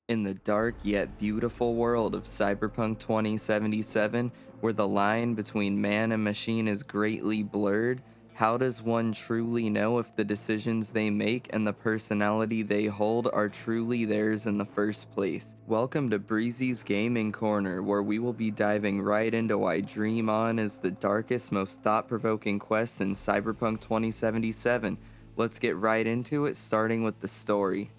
In the dark yet beautiful world of Cyberpunk 2077, where the line between man and machine is greatly blurred, how does one truly know if the decisions they make and the personality they hold are truly theirs in the first place? Welcome to Breezy's Gaming Corner, where we will be diving right into why Dream On is the darkest, most thought-provoking quest in Cyberpunk 2077. Let's get right into it, starting with the story.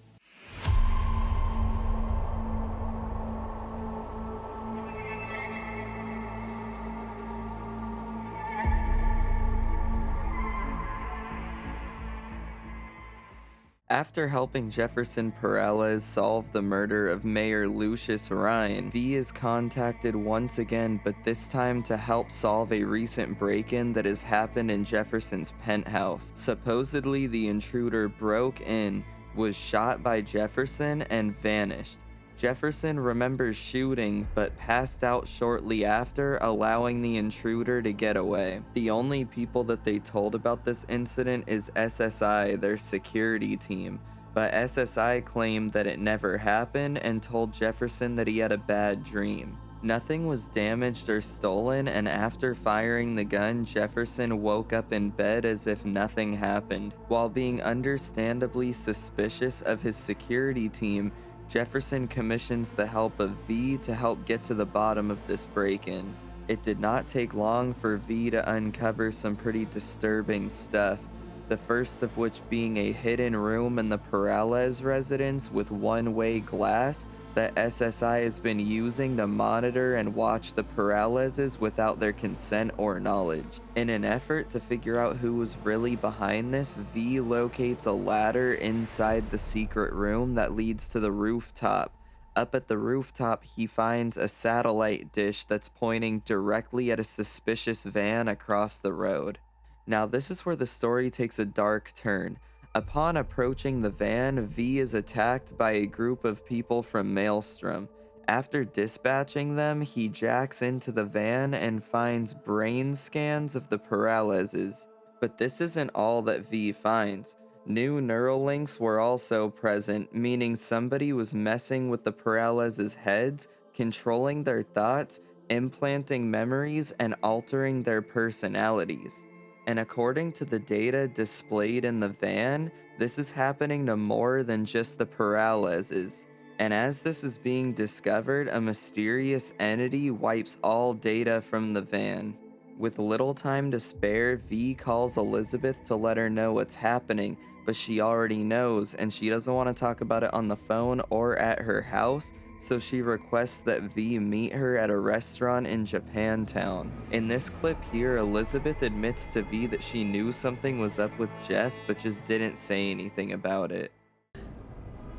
After helping Jefferson Peralez solve the murder of Mayor Lucius Ryan, V is contacted once again, but this time to help solve a recent break-in that has happened in Jefferson's penthouse. Supposedly, the intruder broke in, was shot by Jefferson, and vanished. Jefferson remembers shooting, but passed out shortly after, allowing the intruder to get away. The only people that they told about this incident is SSI, their security team, but SSI claimed that it never happened and told Jefferson that he had a bad dream. Nothing was damaged or stolen, and after firing the gun, Jefferson woke up in bed as if nothing happened. While being understandably suspicious of his security team, Jefferson commissions the help of V to help get to the bottom of this break-in. It did not take long for V to uncover some pretty disturbing stuff, the first of which being a hidden room in the Peralez residence with one-way glass that SSI has been using to monitor and watch the Peralezes without their consent or knowledge. In an effort to figure out who was really behind this, V locates a ladder inside the secret room that leads to the rooftop. Up at the rooftop, he finds a satellite dish that's pointing directly at a suspicious van across the road. Now this is where the story takes a dark turn. Upon approaching the van, V is attacked by a group of people from Maelstrom. After dispatching them, he jacks into the van and finds brain scans of the Peralezes. But this isn't all that V finds. New neural links were also present, meaning somebody was messing with the Peralezes' heads, controlling their thoughts, implanting memories, and altering their personalities. And according to the data displayed in the van, this is happening to more than just the Peralezes. And as this is being discovered, a mysterious entity wipes all data from the van. With little time to spare, V calls Elizabeth to let her know what's happening, but she already knows, and she doesn't want to talk about it on the phone or at her house, so she requests that V meet her at a restaurant in Japantown. In this clip here, Elizabeth admits to V that she knew something was up with Jeff, but just didn't say anything about it.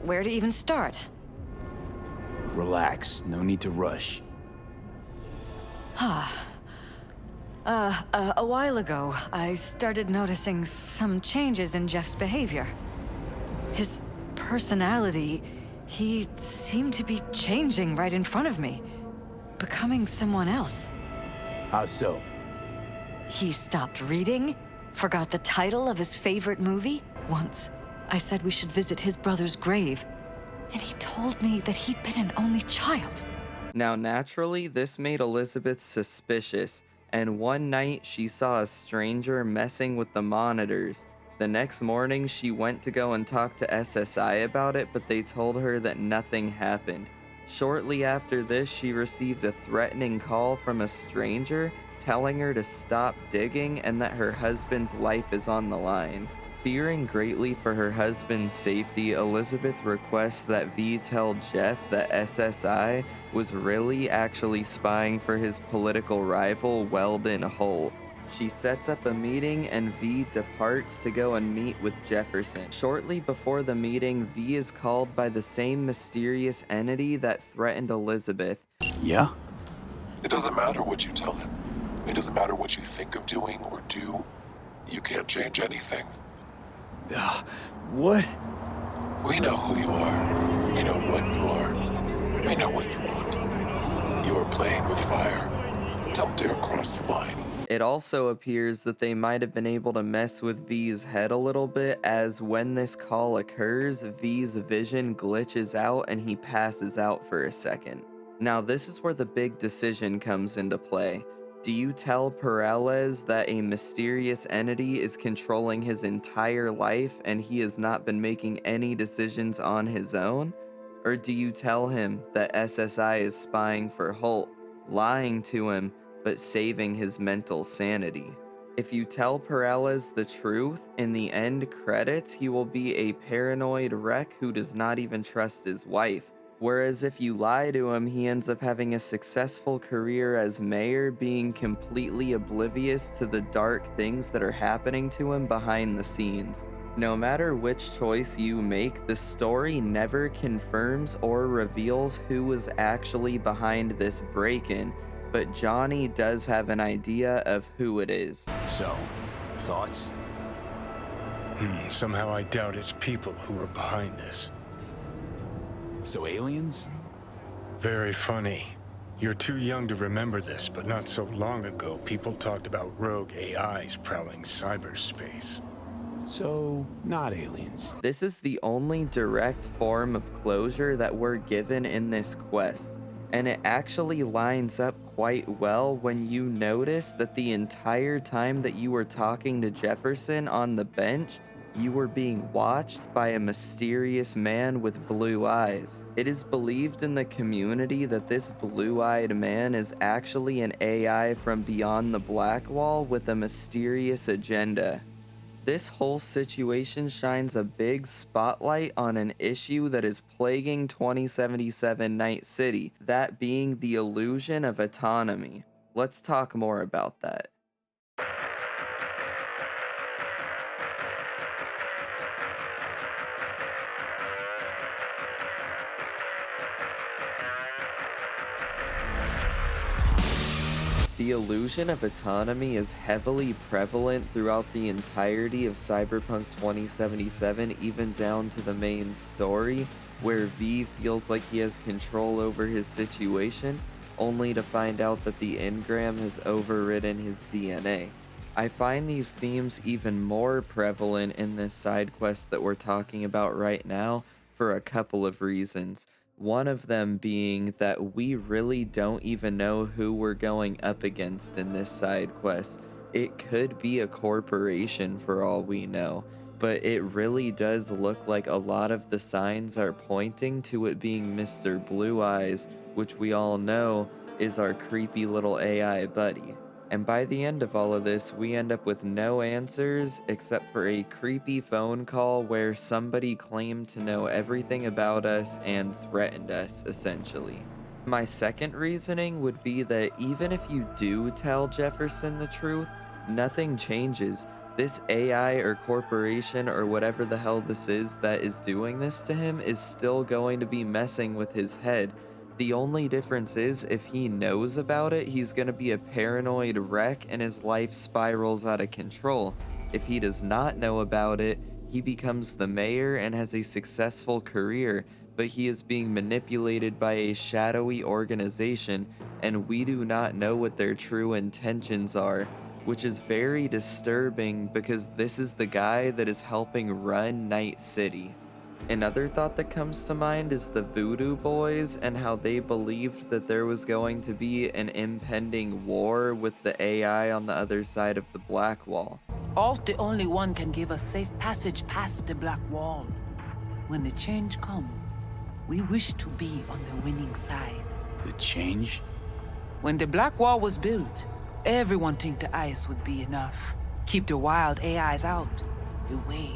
Where to even start? Relax, no need to rush. A while ago, I started noticing some changes in Jeff's behavior. His personality, he seemed to be changing right in front of me, becoming someone else. How so? He stopped reading, forgot the title of his favorite movie. Once, I said we should visit his brother's grave, and he told me that he'd been an only child. Now naturally, this made Elizabeth suspicious, and one night she saw a stranger messing with the monitors. The next morning, she went to go and talk to SSI about it, but they told her that nothing happened. Shortly after this, she received a threatening call from a stranger telling her to stop digging and that her husband's life is on the line. Fearing greatly for her husband's safety, Elizabeth requests that V tell Jeff that SSI was really actually spying for his political rival, Weldon Holt. She sets up a meeting and V departs to go and meet with Jefferson. Shortly before the meeting, V is called by the same mysterious entity that threatened Elizabeth. Yeah? It doesn't matter what you tell him. It doesn't matter what you think of doing or do. You can't change anything. What? We know who you are. We know what you are. We know what you want. You are playing with fire. Don't dare cross the line. It also appears that they might have been able to mess with V's head a little bit, as when this call occurs, V's vision glitches out and he passes out for a second. Now this is where the big decision comes into play. Do you tell Peralez that a mysterious entity is controlling his entire life and he has not been making any decisions on his own? Or do you tell him that SSI is spying for Holt, lying to him, but saving his mental sanity? If you tell Peralez the truth, in the end credits, he will be a paranoid wreck who does not even trust his wife. Whereas if you lie to him, he ends up having a successful career as mayor, being completely oblivious to the dark things that are happening to him behind the scenes. No matter which choice you make, the story never confirms or reveals who was actually behind this break-in, but Johnny does have an idea of who it is. So, thoughts? Somehow I doubt it's people who are behind this. So aliens? Very funny. You're too young to remember this, but not so long ago, people talked about rogue AIs prowling cyberspace. So, not aliens. This is the only direct form of closure that we're given in this quest, and it actually lines up quite well when you notice that the entire time that you were talking to Jefferson on the bench, you were being watched by a mysterious man with blue eyes. It is believed in the community that this blue-eyed man is actually an AI from beyond the Black Wall with a mysterious agenda. This whole situation shines a big spotlight on an issue that is plaguing 2077 Night City, that being the illusion of autonomy. Let's talk more about that. The illusion of autonomy is heavily prevalent throughout the entirety of Cyberpunk 2077, even down to the main story, where V feels like he has control over his situation, only to find out that the engram has overridden his DNA. I find these themes even more prevalent in this side quest that we're talking about right now for a couple of reasons. One of them being that we really don't even know who we're going up against in this side quest. It could be a corporation for all we know, but it really does look like a lot of the signs are pointing to it being Mr. Blue Eyes, which we all know is our creepy little AI buddy. And by the end of all of this, we end up with no answers except for a creepy phone call where somebody claimed to know everything about us and threatened us, essentially. My second reasoning would be that even if you do tell Jefferson the truth, nothing changes. This AI or corporation or whatever the hell this is that is doing this to him is still going to be messing with his head. The only difference is, if he knows about it, he's gonna be a paranoid wreck and his life spirals out of control. If he does not know about it, he becomes the mayor and has a successful career, but he is being manipulated by a shadowy organization, and we do not know what their true intentions are, which is very disturbing because this is the guy that is helping run Night City. Another thought that comes to mind is the Voodoo Boys and how they believed that there was going to be an impending war with the AI on the other side of the Black Wall. Alt the only one can give us safe passage past the Black Wall. When the change comes, we wish to be on the winning side. The change? When the Black Wall was built, everyone think the ice would be enough. Keep the wild AIs out, away.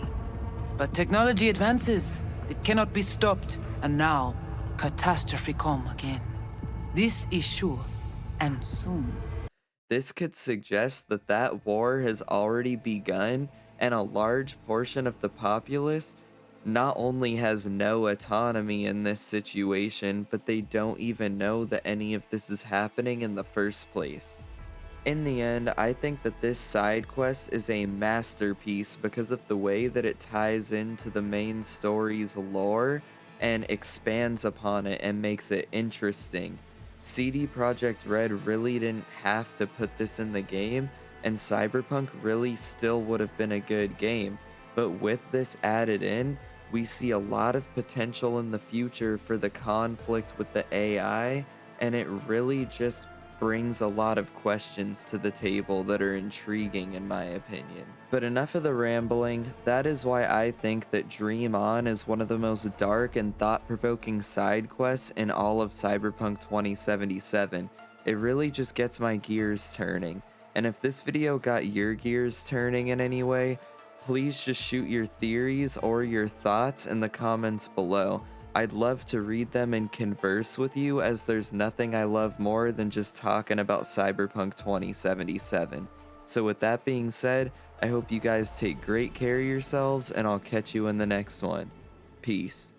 But technology advances. It cannot be stopped. And now, catastrophe come again. This is sure, and soon. This could suggest that that war has already begun, and a large portion of the populace not only has no autonomy in this situation, but they don't even know that any of this is happening in the first place. In the end, I think that this side quest is a masterpiece because of the way that it ties into the main story's lore and expands upon it and makes it interesting. CD Projekt Red really didn't have to put this in the game, and Cyberpunk really still would have been a good game. But with this added in, we see a lot of potential in the future for the conflict with the AI, and it really just brings a lot of questions to the table that are intriguing in my opinion. But enough of the rambling. That is why I think that Dream On is one of the most dark and thought-provoking side quests in all of Cyberpunk 2077. It really just gets my gears turning. And if this video got your gears turning in any way, please just shoot your theories or your thoughts in the comments below. I'd love to read them and converse with you, as there's nothing I love more than just talking about Cyberpunk 2077. So with that being said, I hope you guys take great care of yourselves, and I'll catch you in the next one. Peace.